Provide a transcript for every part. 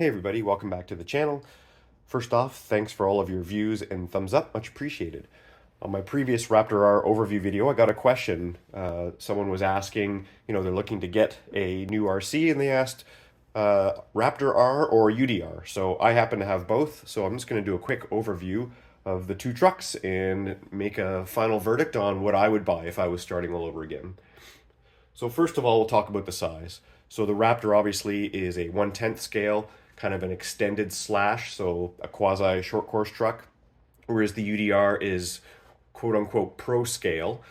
Hey everybody, welcome back to the channel. First off, thanks for all of your views and thumbs up, much appreciated. On my previous Raptor R overview video, I got a question. Someone was asking, they're looking to get a new RC and they asked Raptor R or UDR. So I happen to have both, so I'm just going to do a quick overview of the two trucks and make a final verdict on what I would buy if I was starting all over again. So first of all, we'll talk about the size. So the Raptor obviously is a 1/10 scale, kind of an extended slash, so a quasi short course truck, whereas the UDR is quote unquote pro scale,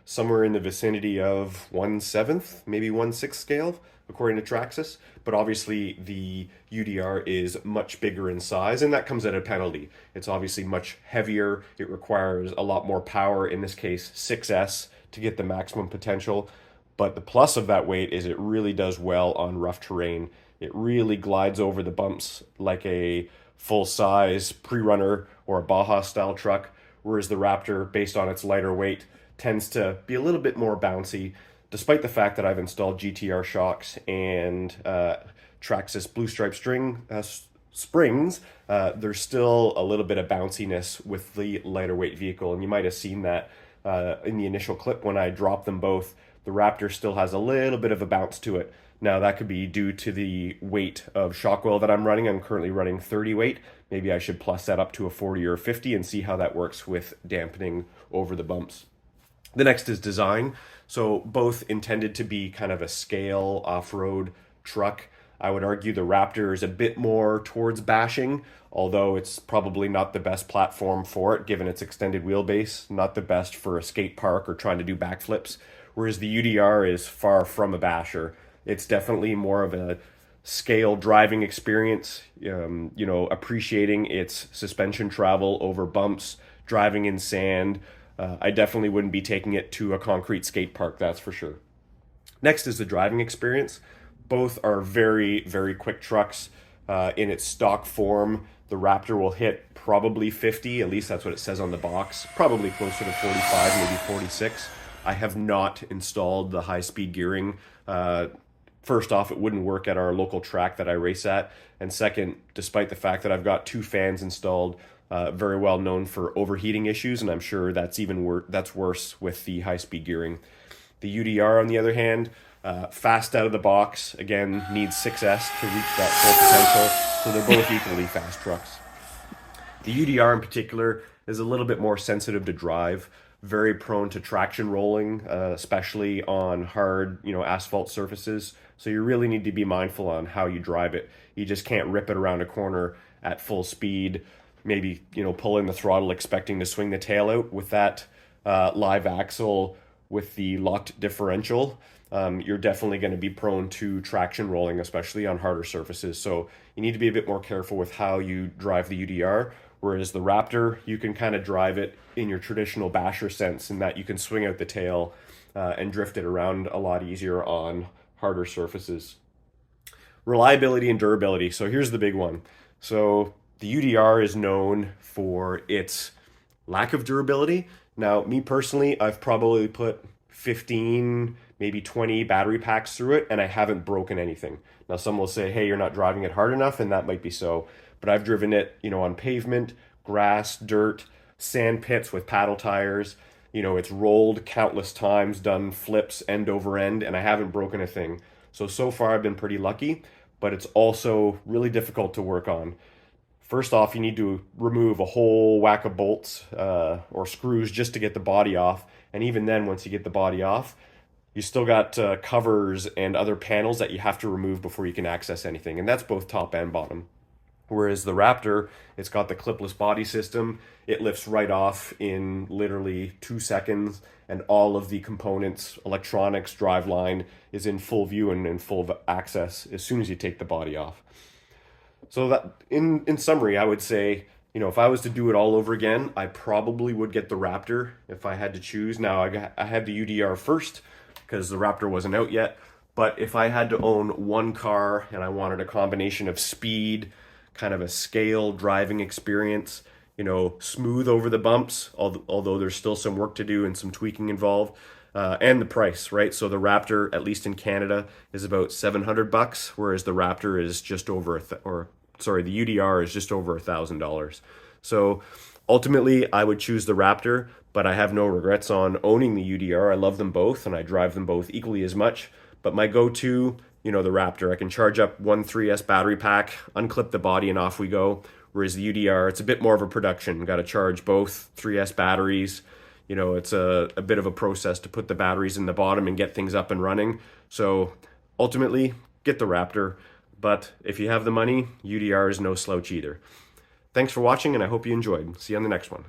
somewhere in the vicinity of 1/7, maybe 1/6 scale, according to Traxxas. But obviously the UDR is much bigger in size, and that comes at a penalty. It's obviously much heavier. It requires a lot more power, in this case 6S, to get the maximum potential. But the plus of that weight is it really does well on rough terrain. It really glides over the bumps like a full-size pre-runner or a Baja style truck, whereas the Raptor, based on its lighter weight, tends to be a little bit more bouncy, despite the fact that I've installed GTR shocks and Traxxas Blue Stripe springs. There's still a little bit of bounciness with the lighter weight vehicle, and you might have seen that in the initial clip when I dropped them both. The Raptor still has a little bit of a bounce to it. Now that could be due to the weight of shock oil that I'm running. I'm currently running 30 weight. Maybe I should plus that up to a 40 or a 50 and see how that works with dampening over the bumps. The next is design. So both intended to be kind of a scale off-road truck. I would argue the Raptor is a bit more towards bashing, although it's probably not the best platform for it given its extended wheelbase, not the best for a skate park or trying to do backflips, whereas the UDR is far from a basher. It's definitely more of a scale driving experience, appreciating its suspension travel over bumps, driving in sand. I definitely wouldn't be taking it to a concrete skate park, that's for sure. Next is the driving experience. Both are very, very quick trucks. In its stock form, the Raptor will hit probably 50, at least that's what it says on the box, probably closer to 45, maybe 46. I have not installed the high-speed gearing. First off, it wouldn't work at our local track that I race at. And second, despite the fact that I've got two fans installed, very well known for overheating issues, and I'm sure that's that's worse with the high-speed gearing. The UDR, on the other hand, fast out of the box, again, needs 6S to reach that full potential, so they're both equally fast trucks. The UDR in particular is a little bit more sensitive to drive, very prone to traction rolling, especially on hard, asphalt surfaces. So you really need to be mindful on how you drive it. You just can't rip it around a corner at full speed, maybe, pull in the throttle expecting to swing the tail out with that live axle with the locked differential. You're definitely going to be prone to traction rolling, especially on harder surfaces. So you need to be a bit more careful with how you drive the UDR. Whereas the Raptor, you can kind of drive it in your traditional basher sense in that you can swing out the tail and drift it around a lot easier on harder surfaces. Reliability and durability. So here's the big one. So the UDR is known for its lack of durability. Now, me personally, I've probably put 15, maybe 20 battery packs through it, and I haven't broken anything. Now, some will say, hey, you're not driving it hard enough, and that might be so. But I've driven it, on pavement, grass, dirt, sand pits with paddle tires. It's rolled countless times, done flips end over end, and I haven't broken a thing. So far I've been pretty lucky, but it's also really difficult to work on. First off, you need to remove a whole whack of bolts or screws just to get the body off. And even then, once you get the body off, you still got covers and other panels that you have to remove before you can access anything. And that's both top and bottom. Whereas the Raptor, it's got the clipless body system. It lifts right off in literally 2 seconds, and all of the components, electronics, driveline is in full view and in full access as soon as you take the body off. So that, in summary, I would say, if I was to do it all over again, I probably would get the Raptor if I had to choose. Now, I had the UDR first because the Raptor wasn't out yet. But if I had to own one car and I wanted a combination of speed, kind of a scale driving experience, smooth over the bumps, although there's still some work to do and some tweaking involved, and the price, right? So the Raptor, at least in Canada, is about $700, whereas the Raptor is just over the UDR is just over $1,000. So ultimately, I would choose the Raptor, but I have no regrets on owning the UDR. I love them both, and I drive them both equally as much. But my go-to, the Raptor, I can charge up one 3S battery pack, unclip the body, and off we go. Whereas the UDR, it's a bit more of a production. Got to charge both 3S batteries. It's a bit of a process to put the batteries in the bottom and get things up and running. So ultimately, get the Raptor. But if you have the money, UDR is no slouch either. Thanks for watching, and I hope you enjoyed. See you on the next one.